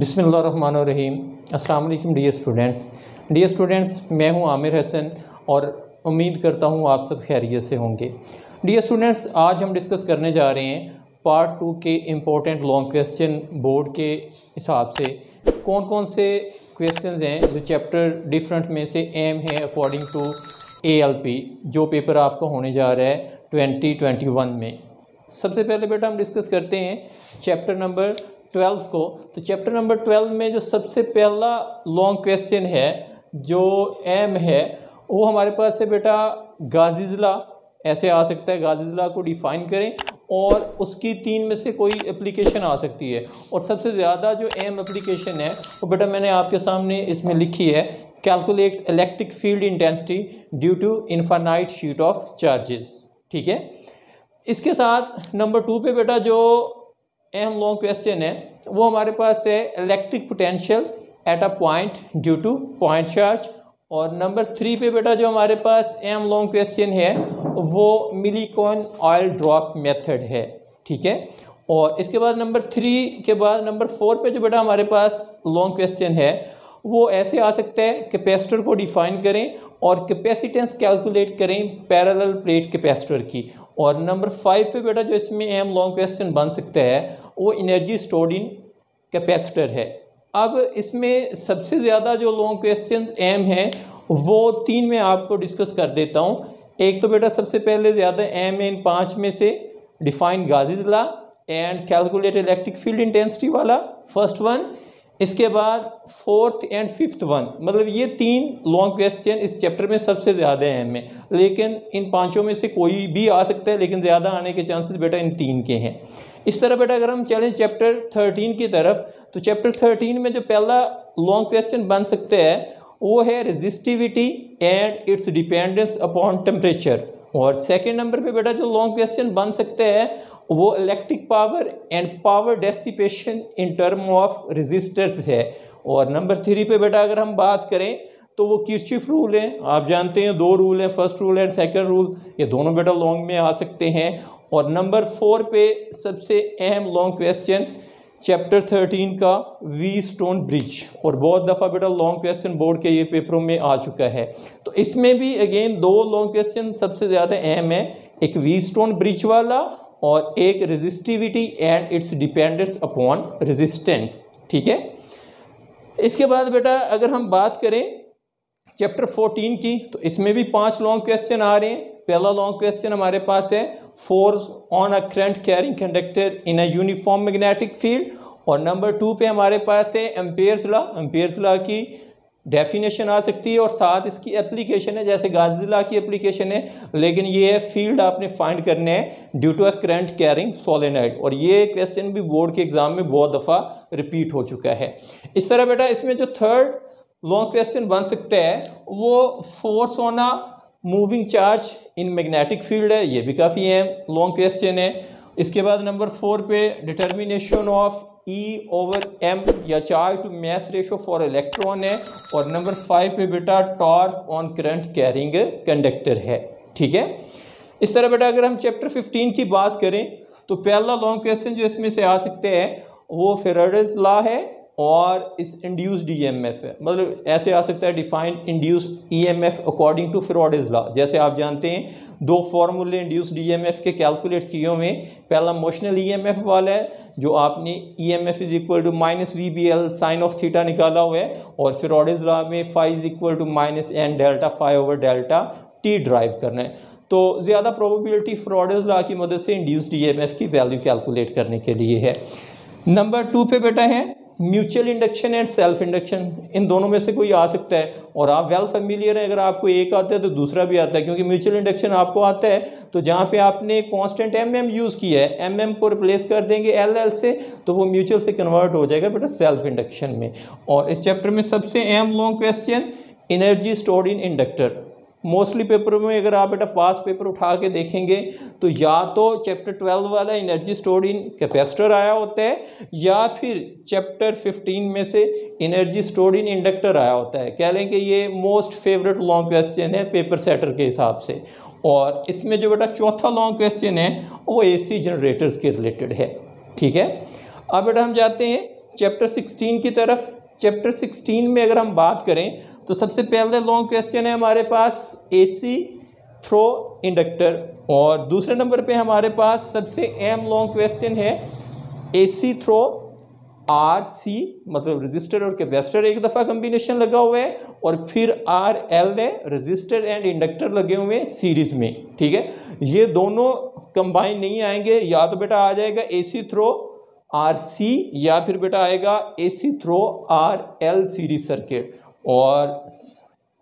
बिस्मिल्लाहिर्रहमानिर्रहीम। अस्सलाम वालेकुम डियर स्टूडेंट्स, मैं हूं आमिर हसन और उम्मीद करता हूं आप सब खैरियत से होंगे। डियर स्टूडेंट्स, आज हम डिस्कस करने जा रहे हैं पार्ट 2 के इम्पोर्टेंट लॉन्ग क्वेश्चन। बोर्ड के हिसाब से कौन कौन से क्वेश्चन हैं जो चैप्टर डिफरेंट में से एम हैं अकॉर्डिंग टू ALP, जो पेपर आपका होने जा रहा है 2021 में। सबसे पहले बेटा हम डिस्कस करते हैं चैप्टर नंबर 12 को। तो चैप्टर नंबर 12 में जो सबसे पहला लॉन्ग क्वेश्चन है जो एम है वो हमारे पास है बेटा गाज़िज़ला। ऐसे आ सकता है, गाज़िज़ला को डिफ़ाइन करें और उसकी 3 में से कोई एप्लीकेशन आ सकती है। और सबसे ज़्यादा जो एम एप्लीकेशन है वो बेटा मैंने आपके सामने इसमें लिखी है, calculate electric field intensity due to infinite sheet of charges. ठीक है, इसके साथ नंबर 2 पे बेटा जो एम लॉन्ग क्वेश्चन है वो हमारे पास है electric potential at a point due two point charge. और नंबर 3 पे बेटा जो हमारे पास एम लॉन्ग क्वेश्चन है वो मिलीकॉन ऑयल ड्रॉप मेथड है। ठीक है, और इसके बाद नंबर 3 के बाद नंबर 4 पे जो बेटा हमारे पास लॉन्ग क्वेश्चन है वो ऐसे आ सकता है, कैपेसिटर को डिफ़ाइन करें और कैपेसिटेंस कैलकुलेट करें पैरेलल प्लेट कैपेसिटर की। और नंबर 5 पे बेटा जो इसमें एम लॉन्ग क्वेश्चन बन सकता है वो एनर्जी स्टोर्ड इन कैपेसिटर है। अब इसमें सबसे ज़्यादा जो लॉन्ग क्वेश्चन एम हैं वो 3 में आपको डिस्कस कर देता हूँ। एक तो बेटा सबसे पहले ज़्यादा एम इन 5 में से डिफाइन गाज़िज़ला and calculate electric field intensity वाला फर्स्ट वन। इसके बाद 4th एंड 5th वन, मतलब ये 3 लॉन्ग क्वेश्चन इस चैप्टर में सबसे ज़्यादा अहम है। लेकिन इन 5 में से कोई भी आ सकता है, लेकिन ज़्यादा आने के चांसेस बेटा इन 3 के हैं। इस तरह बेटा अगर हम चलें चैप्टर 13 की तरफ, तो चैप्टर 13 में जो पहला लॉन्ग क्वेश्चन बन सकता है वो है resistivity and its dependence upon temperature. और सेकेंड नंबर पर बेटा जो लॉन्ग क्वेश्चन बन सकता है वो electric power and power dissipation in term of resistors है। और नंबर 3 पे बेटा अगर हम बात करें तो वो किर्चॉफ रूल है। आप जानते हैं 2 रूल हैं, first rule and second rule, ये दोनों बेटा लॉन्ग में आ सकते हैं। और नंबर 4 पे सबसे अहम लॉन्ग क्वेश्चन चैप्टर 13 का वी स्टोन ब्रिज, और बहुत दफ़ा बेटा लॉन्ग क्वेश्चन बोर्ड के ये पेपरों में आ चुका है। तो इसमें भी अगेन 2 लॉन्ग क्वेश्चन सबसे ज़्यादा अहम है, एक वी स्टोन ब्रिज वाला और एक resistivity and its dependence upon resistance. ठीक है, इसके बाद बेटा अगर हम बात करें चैप्टर 14 की तो इसमें भी 5 लॉन्ग क्वेश्चन आ रहे हैं। पहला लॉन्ग क्वेश्चन हमारे पास है force on a current carrying conductor in a uniform magnetic field. और नंबर 2 पे हमारे पास है एम्पेयर्स लॉ। एम्पेयर्स लॉ की डेफिनेशन आ सकती है और साथ इसकी एप्लीकेशन है, जैसे गाज़िज़ला की एप्लीकेशन है, लेकिन ये है फील्ड आपने फाइंड करने हैं due to a current carrying solenoid. और ये क्वेश्चन भी बोर्ड के एग्जाम में बहुत दफ़ा रिपीट हो चुका है। इस तरह बेटा इसमें जो थर्ड लॉन्ग क्वेश्चन बन सकता है वो force on a moving charge in magnetic field है, ये भी काफ़ी अहम लॉन्ग क्वेश्चन है। इसके बाद नंबर 4 पे डिटर्मिनेशन ऑफ E/m या charge to mass ratio for electron है। और नंबर 5 पे बेटा torque on current carrying conductor है। ठीक है, इस तरह बेटा अगर हम चैप्टर 15 की बात करें तो पहला लॉन्ग क्वेश्चन जो इसमें से आ सकते हैं वो फेराडेज लॉ है और इस इंड्यूस्ड EMF है। मतलब ऐसे आ सकता है defined induced EMF according to Faraday's law. जैसे आप जानते हैं 2 फॉर्मूले इंड्यूस्ड EMF के कैलकुलेट किए हुए। पहला मोशनल EMF वाला है जो आपने EMF is equal to -VBL sine of theta निकाला हुआ है, और फेराडेज लॉ में phi is equal to -n delta phi over delta t derive करना है। तो ज़्यादा प्रोबेबिलिटी फेराडेज लॉ की मदद से इंड्यूस्ड EMF की वैल्यू कैलकुलेट करने के लिए है। नंबर 2 पे बेटा है mutual induction and self induction. इन दोनों में से कोई आ सकता है और आप वेल फेमिलियर है, अगर आपको एक आता है तो दूसरा भी आता है, क्योंकि म्यूचुअल इंडक्शन आपको आता है तो जहाँ पे आपने कांस्टेंट mm यूज़ किया है, mm को रिप्लेस कर देंगे ll से तो वो म्यूचुअल से कन्वर्ट हो जाएगा बेटा सेल्फ इंडक्शन में। और इस चैप्टर में सबसे अहम long question energy stored in inductor. Mostly पेपरों में अगर आप बेटा पास पेपर उठा के देखेंगे तो या तो चैप्टर 12 वाला एनर्जी स्टोर्ड इन कैपेसिटर आया होता है या फिर चैप्टर 15 में से एनर्जी स्टोर्ड इन इंडक्टर आया होता है। कह लें कि ये मोस्ट फेवरेट लॉन्ग क्वेश्चन है पेपर सेटर के हिसाब से। और इसमें जो बेटा चौथा लॉन्ग क्वेश्चन है वो AC जनरेटर्स के रिलेटेड है। ठीक है, अब बेटा हम जाते हैं चैप्टर 16 की तरफ। चैप्टर 16 में अगर हम बात करें तो सबसे पहले लॉन्ग क्वेश्चन है हमारे पास AC थ्रो इंडक्टर, और दूसरे नंबर पे हमारे पास सबसे अहम लॉन्ग क्वेश्चन है AC थ्रो RC, मतलब रजिस्टर और कैपेसिटर एक दफ़ा कम्बिनेशन लगा हुआ है, और फिर RL है, रजिस्टर एंड इंडक्टर लगे हुए हैं सीरीज़ में। ठीक है, ये दोनों कंबाइन नहीं आएंगे, या तो बेटा आ जाएगा AC थ्रो RC या फिर बेटा आएगा AC through RL series circuit. और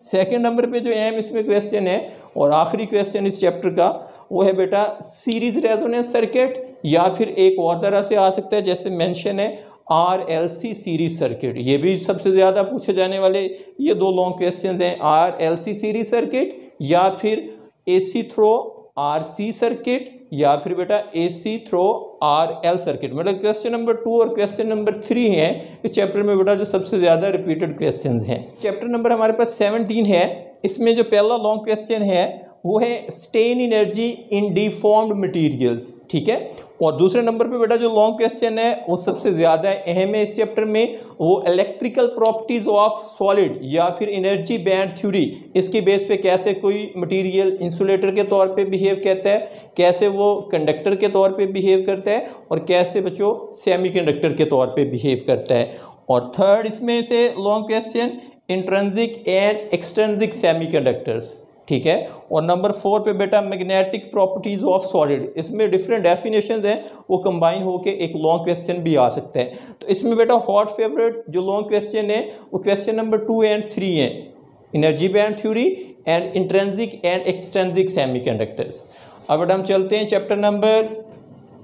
सेकंड नंबर पे जो अहम इसमें क्वेश्चन है और आखिरी क्वेश्चन इस चैप्टर का वो है बेटा सीरीज रेजोनेंस सर्किट, या फिर एक और तरह से आ सकता है जैसे मेंशन है RLC सीरीज सर्किट। ये भी सबसे ज़्यादा पूछे जाने वाले ये दो लॉन्ग क्वेश्चन हैं, RLC सीरीज सर्किट या फिर AC थ्रो RC सर्किट या फिर बेटा AC थ्रो RL सर्किट। मतलब क्वेश्चन नंबर 2 और क्वेश्चन नंबर 3 है इस चैप्टर में बेटा जो सबसे ज़्यादा रिपीटेड क्वेश्चन हैं। चैप्टर नंबर हमारे पास 17 है, इसमें जो पहला लॉन्ग क्वेश्चन है वो है strain energy in deformed materials. ठीक है, और दूसरे नंबर पे बेटा जो लॉन्ग क्वेश्चन है वो सबसे ज़्यादा अहम है इस चैप्टर में, वो इलेक्ट्रिकल प्रॉपर्टीज़ ऑफ सॉलिड या फिर एनर्जी बैंड थ्योरी। इसकी बेस पे कैसे कोई मटेरियल इंसुलेटर के तौर पे बिहेव करता है, कैसे वो कंडक्टर के तौर पे बिहेव करता है, और कैसे बच्चों सेमीकंडक्टर के तौर पे बिहेव करता है। और थर्ड इसमें से long question intrinsic and extrinsic semiconductors. ठीक है, और नंबर 4 पे बेटा मैग्नेटिक प्रॉपर्टीज़ ऑफ सॉलिड, इसमें डिफरेंट डेफिनेशंस हैं, वो कंबाइन होके एक लॉन्ग क्वेश्चन भी आ सकता है। तो इसमें बेटा हॉट फेवरेट जो लॉन्ग क्वेश्चन है वो क्वेश्चन नंबर 2 एंड 3 है, energy band theory and intrinsic and extrinsic semiconductors. अब बेटा हम चलते हैं चैप्टर नंबर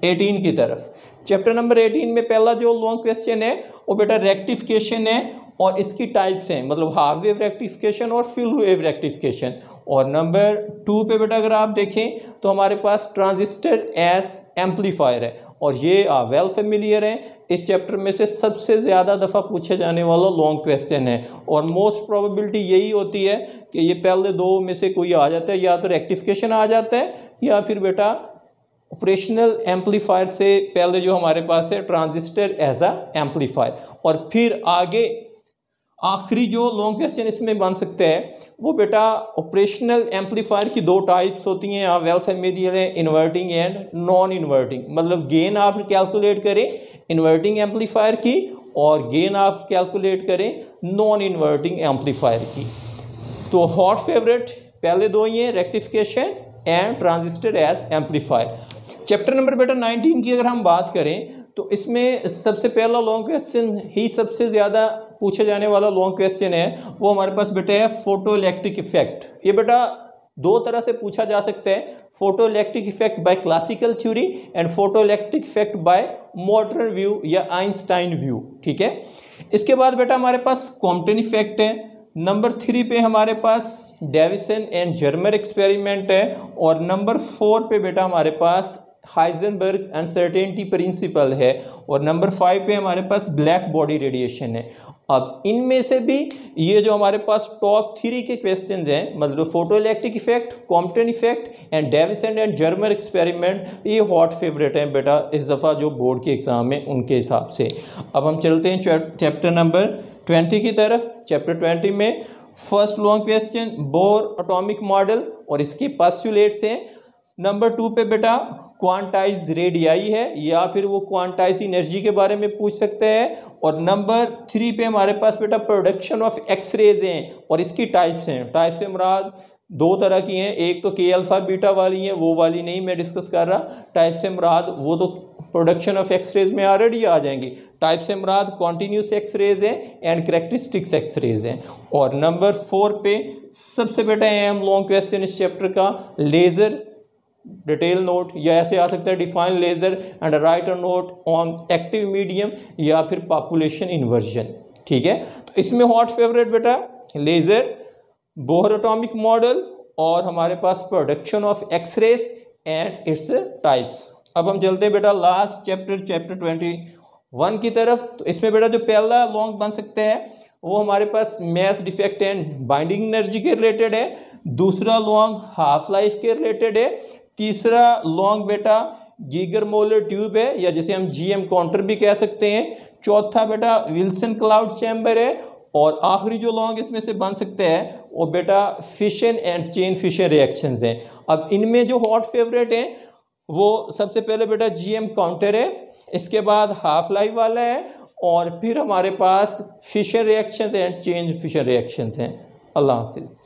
18 की तरफ। चैप्टर नंबर 18 में पहला जो लॉन्ग क्वेश्चन है वो बेटा रेक्टिफिकेशन है, और इसकी टाइप्स हैं, मतलब हाफ वेव रेक्टिफिकेशन और फुल वेव रेक्टिफिकेशन। और नंबर 2 पे बेटा अगर आप देखें तो हमारे पास ट्रांजिस्टर एज एम्पलीफायर है, और ये वेल फेमिलियर है, इस चैप्टर में से सबसे ज़्यादा दफ़ा पूछे जाने वाला लॉन्ग क्वेश्चन है। और मोस्ट प्रोबेबिलिटी यही होती है कि ये पहले दो में से कोई आ जाता है, या तो रेक्टिफिकेशन आ जाता है या फिर बेटा ऑपरेशनल एम्पलीफायर से पहले जो हमारे पास है ट्रांजिस्टर एज अ एम्पलीफायर। और फिर आगे आखिरी जो लॉन्ग क्वेश्चन इसमें बन सकता है वो बेटा ऑपरेशनल एम्पलीफायर की दो टाइप्स होती हैं, आप वेल फेमिलियर है, इन्वर्टिंग एंड नॉन इन्वर्टिंग। मतलब गेन आप कैलकुलेट करें इन्वर्टिंग एम्पलीफायर की, और गेन आप कैलकुलेट करें नॉन इन्वर्टिंग एम्पलीफायर की। तो हॉट फेवरेट पहले दो ही हैं, rectification and transistor as amplifier. Chapter number बेटा 19 की अगर हम बात करें तो इसमें सबसे पहला लॉन्ग क्वेश्चन ही सबसे ज़्यादा पूछे जाने वाला लॉन्ग क्वेश्चन है, वो हमारे पास बेटा है फोटो इलेक्ट्रिक इफेक्ट। ये बेटा दो तरह से पूछा जा सकता है, photo electric effect bye classical theory and photo electric effect bye modern view या आइंस्टाइन व्यू। ठीक है, इसके बाद बेटा हमारे पास कॉम्पटन इफेक्ट है। नंबर 3 पे हमारे पास डेविसन एंड जर्मर एक्सपेरिमेंट है, और नंबर 4 पे बेटा हमारे पास हाइजेनबर्ग अनसर्टेनिटी प्रिंसिपल है, और नंबर 5 पे हमारे पास ब्लैक बॉडी रेडिएशन है। अब इनमें से भी ये जो हमारे पास टॉप 3 के क्वेश्चंस हैं, मतलब photo electric effect, Compton effect and Davisson and Germer experiment, ये हॉट फेवरेट हैं बेटा इस दफ़ा जो बोर्ड के एग्ज़ाम में उनके हिसाब से। अब हम चलते हैं चैप्टर नंबर 20 की तरफ। चैप्टर 20 में first long question bore atomic model और इसके पोस्टुलेट्स हैं। नंबर 2 पे बेटा क्वांटाइज रेडियाई है, या फिर वो क्वांटाइज एनर्जी के बारे में पूछ सकते हैं। और नंबर 3 पे हमारे पास बेटा प्रोडक्शन ऑफ एक्सरेज हैं, और इसकी टाइप्स हैं। टाइप से मुराद दो तरह की हैं, एक तो के अल्फा बीटा वाली हैं, वो वाली नहीं मैं डिस्कस कर रहा। टाइप से मुराद वो तो प्रोडक्शन ऑफ एक्सरेज में ऑलरेडी आ जाएंगी। टाइप से मुराद कॉन्टीन्यूस एक्सरेज हैं एंड कैरेक्टरिस्टिक्स एक्सरेज हैं। और नंबर 4 पे सबसे बेटा अहम लॉन्ग क्वेश्चन इस चैप्टर का लेज़र डिटेल नोट, या ऐसे आ सकता है define laser and right a note on active medium, या फिर पॉपुलेशन इन्वर्जन। ठीक है, तो इसमें हॉट फेवरेट बेटा लेज़र, बोहर एटॉमिक मॉडल, और हमारे पास production of X-rays and its types. अब हम चलते हैं बेटा लास्ट चैप्टर 21 की तरफ। तो इसमें बेटा जो पहला लॉन्ग बन सकता है वो हमारे पास mass defect and binding energy के रिलेटेड है। दूसरा लॉन्ग हाफ लाइफ के रिलेटेड है। तीसरा लॉन्ग बेटा गीगर मोलर ट्यूब है, या जिसे हम GM काउंटर भी कह सकते हैं। चौथा बेटा विल्सन क्लाउड चैम्बर है, और आखिरी जो लॉन्ग इसमें से बन सकते हैं वो बेटा fission and chain fission reactions हैं। अब इनमें जो हॉट फेवरेट हैं वो सबसे पहले बेटा GM काउंटर है, इसके बाद हाफ लाइफ वाला है, और फिर हमारे पास fission reactions and chain fission reactions हैं। अल्लाह हाफिज़।